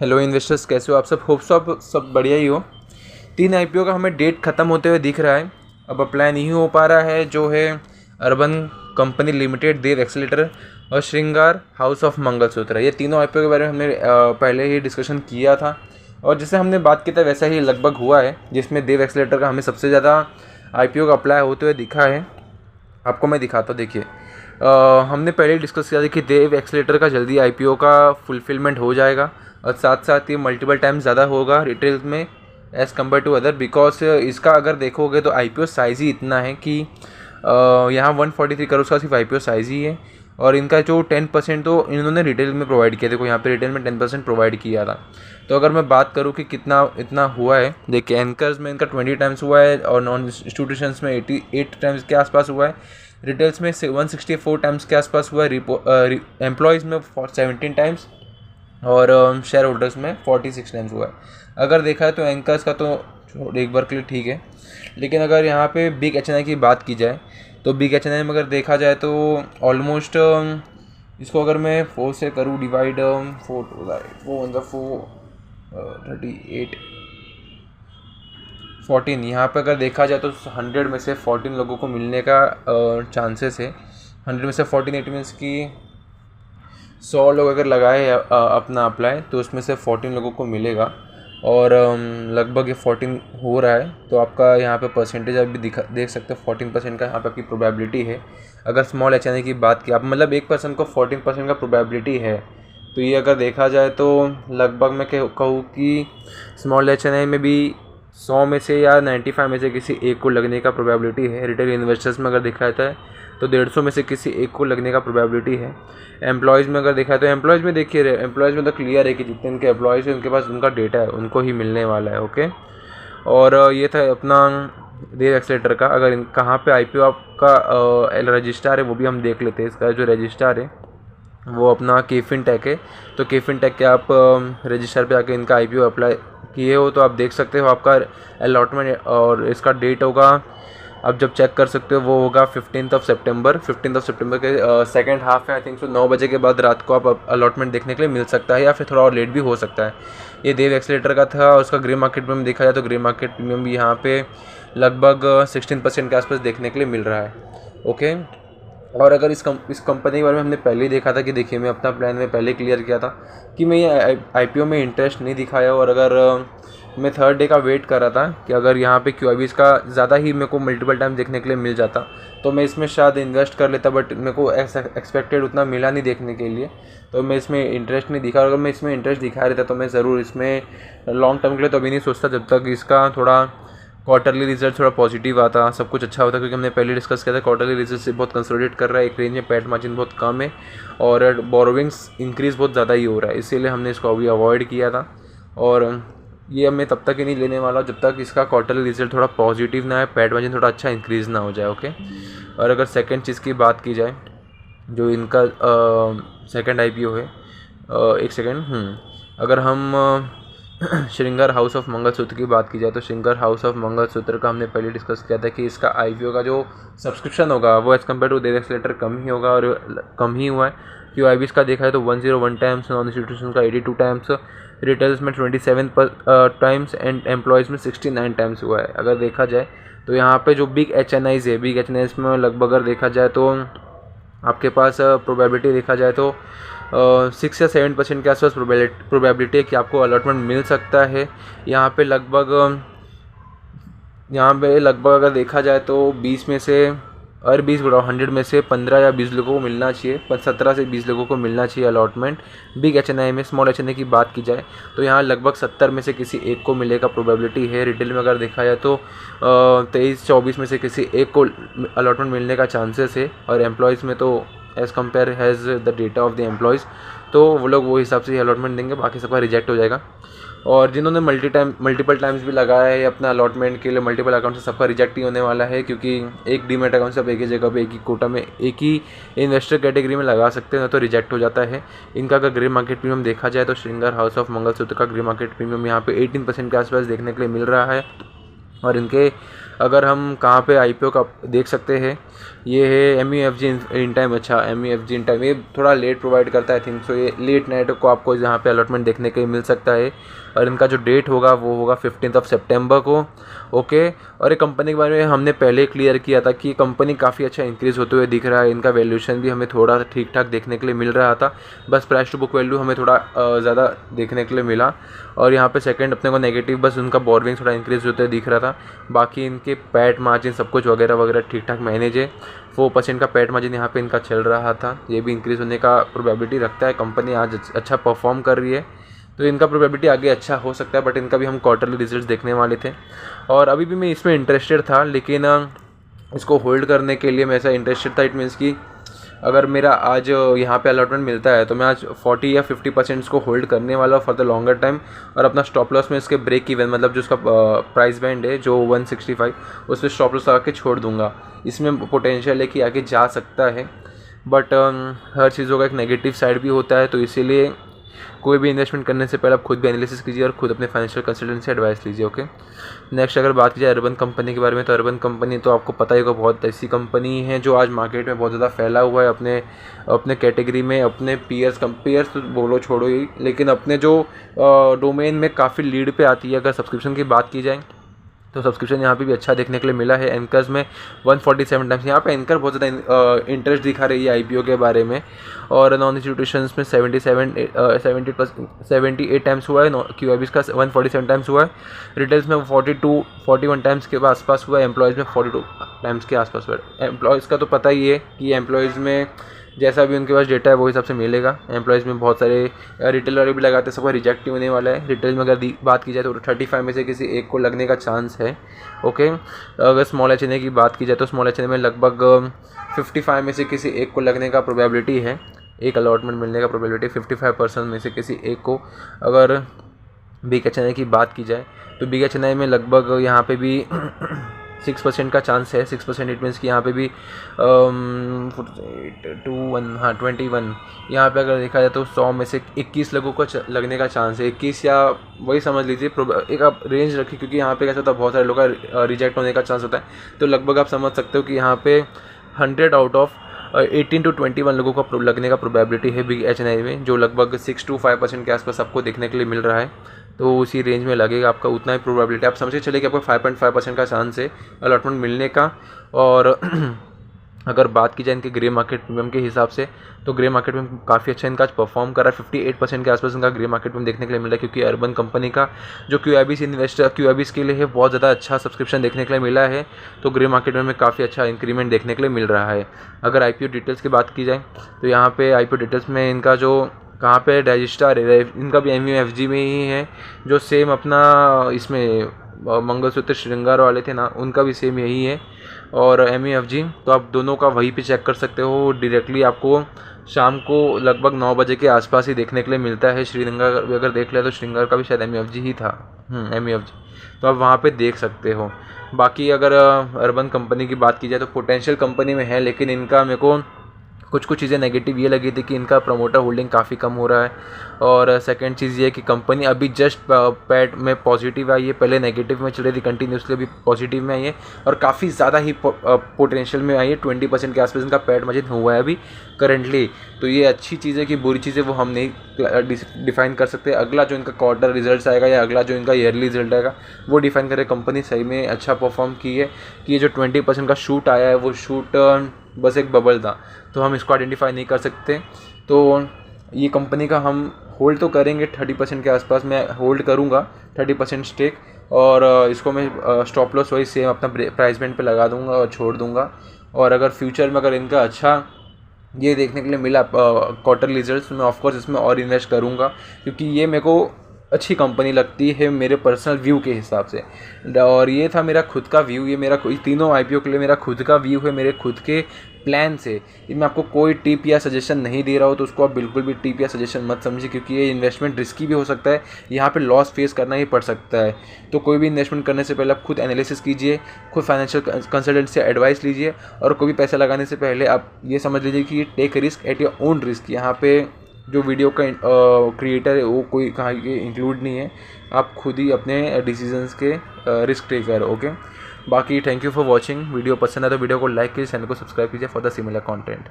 Hello investors, कैसे हो आप सब? होप सो आप सब बढ़िया ही हो। 3 आईपीओ का हमें डेट ख़त्म होते हुए दिख रहा है। अब अप्लाई नहीं हो पा रहा है, जो है अर्बन कंपनी लिमिटेड, देव एक्सेलेरेटर और श्रृंगार हाउस ऑफ मंगलसूत्र। ये तीनों आईपीओ के बारे में हमने पहले ही डिस्कशन किया था और जैसे हमने बात की था वैसा ही लगभग हुआ है, जिसमें देव एक्सेलेरेटर का हमें सबसे ज़्यादा आईपीओ का अप्लाई होते हुए दिखा है। आपको मैं दिखाता हूँ, देखिए। हमने पहले ही डिस्कस किया था कि देव एक्सेलेरेटर का जल्दी आईपीओ का फुलफिलमेंट हो जाएगा और साथ साथ ये मल्टीपल टाइम ज़्यादा होगा रिटेल में as compared to other, because इसका अगर देखोगे तो आईपीओ साइज़ ही इतना है कि यहाँ 143 करोड़ का सिर्फ आईपीओ साइज़ ही है। और इनका जो 10% तो इन्होंने रिटेल में प्रोवाइड किया, देखो यहाँ पे रिटेल में 10% प्रोवाइड किया था। तो अगर मैं बात करूँ कि कितना इतना हुआ है, देखिए एंकर्स में इनका 20 टाइम्स हुआ है और नॉन इंस्टीट्यूशंस में 88 टाइम्स के आसपास हुआ है। रिटेल्स में 164 टाइम्स के आसपास हुआ है। एम्प्लॉयज़ में 17 टाइम्स और शेयर होल्डर्स में 46 टाइम्स हुआ है। अगर देखा है तो एंकर्स का तो एक बार के लिए ठीक है, लेकिन अगर यहाँ पे बिग एचएनआई की बात की जाए तो बिग एचएनआई में अगर देखा जाए तो ऑलमोस्ट इसको अगर मैं 4 से करूँ डिवाइड, 4 38 14, यहाँ पे अगर देखा जाए तो 100 में से 14 लोगों को मिलने का चांसेस है। 100 में से 14 एट मीन्स कि 100 लोग अगर लगाए अपना अप्लाई तो उसमें से 14 लोगों को मिलेगा और लगभग ये 14 हो रहा है। तो आपका यहाँ पे परसेंटेज आप भी देख सकते हो, 14% का यहाँ पे आपकी प्रोबेबिलिटी है। अगर स्मॉल एचएनआई की बात की आप, मतलब एक पर्सन को 14% का प्रोबेबिलिटी है, तो ये अगर देखा जाए तो लगभग मैं कहूँ कि स्मॉल एचएनआई में भी 100 में से या 95 में से किसी एक को लगने का प्रोबेबिलिटी है। रिटेल इन्वेस्टर्स में अगर देखा जाता है तो 150 में से किसी एक को लगने का प्रोबेबिलिटी है। एम्प्लॉयज़ में अगर देखा है तो एम्प्लॉयज़ में देखिए, एम्प्लॉयज़ में तो क्लियर है कि जितने उनके एम्प्लॉयज़ हैं उनके पास उनका डेटा है, उनको ही मिलने वाला है। ओके, और ये था अपना देव एक्सेलेरेटर का। अगर कहाँ पे आईपीओ आपका रजिस्ट्रार है वो भी हम देख लेते हैं। इसका जो रजिस्ट्रार है वो अपना केफिन टेक है। तो केफिन टेक के आप रजिस्टर पे आके इनका आईपीओ अप्लाई किए हो तो आप देख सकते हो आपका अलॉटमेंट, और इसका डेट होगा, आप जब चेक कर सकते हो, वो होगा 15 सितंबर। 15 सितंबर के सेकंड हाफ में आई थिंक सो 9 बजे के बाद रात को आप अलॉटमेंट देखने के लिए मिल सकता है, या फिर थोड़ा और लेट भी हो सकता है। ये देव एक्सेलेरेटर का था। उसका ग्रे मार्केट प्रीमियम देखा जाए तो ग्रे मार्केट प्रीमियम भी यहाँ पे लगभग 16% के आसपास देखने के लिए मिल रहा है। ओके, और अगर इस कंपनी के बारे में हमने पहले ही देखा था कि देखिए, मैं अपना प्लान में पहले क्लियर किया था कि मैं ये आईपीओ में इंटरेस्ट नहीं दिखाया, और अगर मैं थर्ड डे का वेट कर रहा था कि अगर यहाँ पे QIB का ज़्यादा ही मेरे को मल्टीपल टाइम देखने के लिए मिल जाता तो मैं इसमें शायद इन्वेस्ट कर लेता, बट मेरे को एक्सपेक्टेड उतना मिला नहीं देखने के लिए, तो मैं इसमें इंटरेस्ट नहीं दिखा। अगर मैं इसमें इंटरेस्ट दिखा रहता तो मैं ज़रूर इसमें लॉन्ग टर्म के लिए तो अभी नहीं सोचता, जब तक इसका थोड़ा क्वार्टरली रिजल्ट थोड़ा पॉजिटिव आता, सब कुछ अच्छा होता, क्योंकि हमने पहले डिस्कस किया था क्वार्टरली रिजल्ट से बहुत कंसोलिडेट कर रहा है एक रेंज में, पैट मार्जिन बहुत कम है और बोरोविंग्स इंक्रीज़ बहुत ज़्यादा ही हो रहा है, इसीलिए हमने इसको अभी अवॉइड किया था। और ये मैं तब तक ही नहीं लेने वाला जब तक इसका क्वार्टरली रिजल्ट थोड़ा पॉजिटिव ना है, पैट मार्जिन थोड़ा अच्छा इंक्रीज़ ना हो जाए। ओके, और अगर सेकेंड चीज़ की बात की जाए, जो इनका सेकेंड आईपीओ है, एक सेकेंड, अगर हम श्रृंगार हाउस ऑफ मंगलसूत्र की बात की जाए तो श्रृंगार हाउस ऑफ मंगलसूत्र का हमने पहले डिस्कस किया था कि इसका आईपीओ का जो सब्सक्रिप्शन होगा वो as compared to dev accelerator कम ही होगा, और कम ही हुआ है। QIB का देखा है तो 101 टाइम्स, नॉन इंस्टीट्यूशन का 82 टाइम्स, रिटेल्स में 27 टाइम्स एंड एम्प्लॉयज़ में 69 टाइम्स हुआ है। अगर देखा जाए तो यहाँ पे जो बिग एचएनआईज़ है, बिग एचएनआईज़ में लगभग अगर देखा जाए तो आपके पास प्रोबेबिलिटी देखा जाए तो 6 या 7% के आसपास प्रोबेबिलिटी है कि आपको अलॉटमेंट मिल सकता है। यहाँ पे लगभग अगर देखा जाए तो 20 में से, और 20 बढ़ाओ, 100 में से 15 या 20 लोगों को मिलना चाहिए, 17 से 20 लोगों को मिलना चाहिए अलॉटमेंट बिग एचएनआई में। स्मॉल एचएनआई की बात की जाए तो यहाँ लगभग 70 में से किसी एक को मिलेगा प्रोबेबिलिटी है। रिटेल में अगर देखा जाए तो 23-24 में से किसी एक को अलॉटमेंट मिलने का चांसेस है, और एम्प्लॉयज़ में तो as compare has the data of the employees, तो वो लोग वो हिसाब से अलॉटमेंट देंगे, बाकी सबका रिजेक्ट हो जाएगा। और जिन्होंने मल्टीपल टाइम्स भी लगाया है अपना अलॉटमेंट के लिए मल्टीपल अकाउंट से, सबका रिजेक्ट ही होने वाला है, क्योंकि एक डीमेट अकाउंट से आप एक ही जगह पे एक ही कोटा में एक ही इन्वेस्टर कैटेगरी में लगा सकते हैं, तो रिजेक्ट हो जाता है। इनका अगर ग्रे मार्केट प्रीमियम देखा जाए तो श्रृंगार हाउस ऑफ मंगलसूत्र का ग्रे मार्केट प्रीमियम यहाँ पे 18% के आसपास देखने के लिए मिल रहा है, और इनके अगर हम कहाँ पे IPO का देख सकते हैं, ये है MUFG इन टाइम। अच्छा, MUFG इन टाइम ये थोड़ा लेट प्रोवाइड करता है, आई थिंक सो। ये लेट नाइट को आपको यहाँ पे अलॉटमेंट देखने के मिल सकता है, और इनका जो डेट होगा वो होगा 15 सितंबर को। ओके, और ये कंपनी के बारे में हमने पहले क्लियर किया था कि कंपनी काफ़ी अच्छा इंक्रीज़ होते हुए दिख रहा है। इनका वैल्यूएशन भी हमें थोड़ा ठीक ठाक देखने के लिए मिल रहा था, बस प्राइस टू बुक वैल्यू हमें थोड़ा ज़्यादा देखने के लिए मिला। और यहाँ पे सेकंड अपने को नेगेटिव, बस उनका बोर्विंग थोड़ा इंक्रीज़ होते हुए दिख रहा था। बाकी इनके पैट मार्जिन सब कुछ वगैरह वगैरह ठीक ठाक मैनेज है। 4% का पैट मार्जिन यहाँ पे इनका चल रहा था, ये भी इंक्रीज़ होने का प्रोबेबिलिटी रखता है। कंपनी आज अच्छा परफॉर्म कर रही है, तो इनका प्रोबेबिलिटी आगे अच्छा हो सकता है, बट इनका भी हम क्वार्टरली रिजल्ट्स देखने वाले थे। और अभी भी मैं इसमें इंटरेस्टेड था, लेकिन इसको होल्ड करने के लिए मैं ऐसा इंटरेस्टेड था, इट मीन्स कि अगर मेरा आज यहाँ पे अलॉटमेंट मिलता है तो मैं आज 40 या 50% इसको होल्ड करने वाला फॉर द लॉन्गर टाइम, और अपना स्टॉप लॉस में इसके ब्रेक इवन, मतलब जो उसका प्राइस बैंड है जो 165, उस पर स्टॉप लॉस लगा के छोड़ दूंगा। इसमें पोटेंशियल है कि आगे जा सकता है, बट हर चीज़ों का एक नेगेटिव साइड भी होता है, तो इसीलिए कोई भी इन्वेस्टमेंट करने से पहले आप खुद भी एनालिसिस कीजिए और खुद अपने फाइनेंशियल कंसल्टेंट से एडवाइस लीजिए। ओके, नेक्स्ट अगर बात की जाए अर्बन कंपनी के बारे में, तो अर्बन कंपनी तो आपको पता ही होगा, बहुत ऐसी कंपनी है जो आज मार्केट में बहुत ज़्यादा फैला हुआ है अपने कैटेगरी में, अपने पीयर्स तो बोलो छोड़ो ही, लेकिन अपने जो डोमेन में काफ़ी लीड पे आती है। अगर सब्सक्रिप्शन की बात की जाए तो सब्सक्रिप्शन यहाँ पे भी अच्छा देखने के लिए मिला है। एंकर्स में 147 टाइम्स, यहाँ पे एंकर बहुत ज़्यादा इंटरेस्ट दिखा रही है IPO के बारे में। और नॉन इंस्टीट्यूशंस में 78 टाइम्स हुआ है, QIBs का 147 टाइम्स हुआ है, रिटेल्स में 41 टाइम्स के आसपास हुआ है, एम्प्लॉयज़ में 42 टाइम्स के आसपास हुआ है। एम्प्लॉयज़ का तो पता ही है कि एम्प्लॉयज़ में जैसा भी उनके पास डेटा है वो हिसाब से मिलेगा। एम्प्लॉयज़ में बहुत सारे रिटेल वाले भी लगाते हैं, सबका रिजेक्ट ही होने वाला है। रिटेल में अगर बात की जाए तो 35 में से किसी एक को लगने का चांस है। ओके, अगर स्मॉल HNA की बात की जाए तो स्मॉल HNA में लगभग 55 में से किसी एक को लगने का प्रोबेबिलिटी है, एक अलॉटमेंट मिलने का प्रोबेबिलिटी 55% में से किसी एक को। अगर बिग HNA की बात की जाए तो बिग HNA में लगभग यहाँ पे भी 6% का चांस है। 6% इट मीन्स कि यहाँ पे भी 21 यहाँ पे अगर देखा जाए तो 100 में से 21 लोगों को लगने का चांस है। 21 या वही समझ लीजिए, एक आप रेंज रखिए, क्योंकि यहाँ पे कैसा होता है बहुत सारे लोगों का रिजेक्ट होने का चांस होता है। तो लगभग आप समझ सकते हो कि यहाँ पे 100 आउट ऑफ 18 to 21 लोगों का लगने का प्रोबेबिलिटी है बिग HNI में, जो लगभग 6 to 5% के आसपास आपको देखने के लिए मिल रहा है। तो उसी रेंज में लगेगा आपका, उतना ही प्रोबेबिलिटी। आप समझ के चलिए कि आपको 5.5% का चांस है अलॉटमेंट मिलने का। और अगर बात की जाए इनके ग्रे मार्केट प्रीमियम के हिसाब से, तो ग्रे मार्केट में काफ़ी अच्छा इनका परफॉर्म कर रहा है। 58% के आसपास इनका ग्रे मार्केट में देखने के लिए मिला है, क्योंकि अर्बन कंपनी का जो QIBs के लिए है बहुत ज़्यादा अच्छा सब्सक्रिप्शन देखने के लिए मिला है। तो ग्रे मार्केट में काफ़ी अच्छा इंक्रीमेंट देखने के लिए मिल रहा है। अगर IPO डिटेल्स की बात की जाए तो यहाँ पे IPO डिटेल्स में इनका जो कहाँ पे रजिस्टर है, इनका भी MUFG में ही है, जो सेम अपना इसमें मंगलसूत्र श्रृंगार वाले थे ना, उनका भी सेम यही है। और MUFG तो आप दोनों का वहीं पे चेक कर सकते हो डायरेक्टली, आपको शाम को लगभग 9 बजे के आसपास ही देखने के लिए मिलता है। श्रृंगार अगर देख लिया तो श्रृंगार का भी शायद MUFG ही था, MUFG, तो आप वहाँ पे देख सकते हो। बाकी अगर अर्बन कंपनी की बात की जाए तो पोटेंशियल कंपनी में है, लेकिन इनका मेरे को कुछ चीज़ें नेगेटिव ये लगी थी कि इनका प्रमोटर होल्डिंग काफ़ी कम हो रहा है। और सेकंड चीज़ ये है कि कंपनी अभी जस्ट पैट में पॉजिटिव आई है, पहले नेगेटिव में चल रही थी कंटिन्यूसली, अभी पॉजिटिव में आई है और काफ़ी ज़्यादा ही पोटेंशियल में आई है। 20% के आसपास इनका पैट मार्जिन हुआ है अभी करंटली। तो ये अच्छी चीज़ है कि बुरी चीज़ है वो हम नहीं डिफाइन कर सकते। अगला जो इनका क्वार्टर रिजल्ट आएगा या अगला जो इनका ईयरली रिजल्ट आएगा वो डिफाइन करे कंपनी सही में अच्छा परफॉर्म की है कि ये जो 20% का शूट आया है वो शूट बस एक बबल था, तो हम इसको आइडेंटिफाई नहीं कर सकते। तो ये कंपनी का हम होल्ड तो करेंगे 30% के आसपास, मैं होल्ड करूँगा 30% स्टेक, और इसको मैं स्टॉप लॉस वही सेम अपना प्राइस बैंड पे लगा दूँगा और छोड़ दूँगा। और अगर फ्यूचर में अगर इनका अच्छा ये देखने के लिए मिला क्वार्टर रिजल्ट्स, मैं ऑफकोर्स इसमें और इन्वेस्ट करूँगा, क्योंकि ये मेरे को अच्छी कंपनी लगती है मेरे पर्सनल व्यू के हिसाब से। और ये था मेरा खुद का व्यू, ये मेरा तीनों IPO के लिए मेरा खुद का व्यू है, मेरे खुद के प्लान से। मैं आपको कोई टिप या सजेशन नहीं दे रहा हूँ, तो उसको आप बिल्कुल भी टिप या सजेशन मत समझिए, क्योंकि ये इन्वेस्टमेंट रिस्की भी हो सकता है, यहाँ पे लॉस फेस करना ही पड़ सकता है। तो कोई भी इन्वेस्टमेंट करने से पहले आप खुद एनालिसिस कीजिए, खुद फाइनेंशियल कंसल्टेंट से एडवाइस लीजिए, और कोई भी पैसा लगाने से पहले आप ये समझ लीजिए कि take risk at your own risk. यहाँ पे जो वीडियो का क्रिएटर है वो कोई कहाँ के इंक्लूड नहीं है, आप खुद ही अपने डिसीजंस के रिस्क टेकर। ओके, बाकी thank you for watching. Video पसंद है तो वीडियो को लाइक कीजिए, चैनल को सब्सक्राइब कीजिए फॉर द सिमिलर कंटेंट।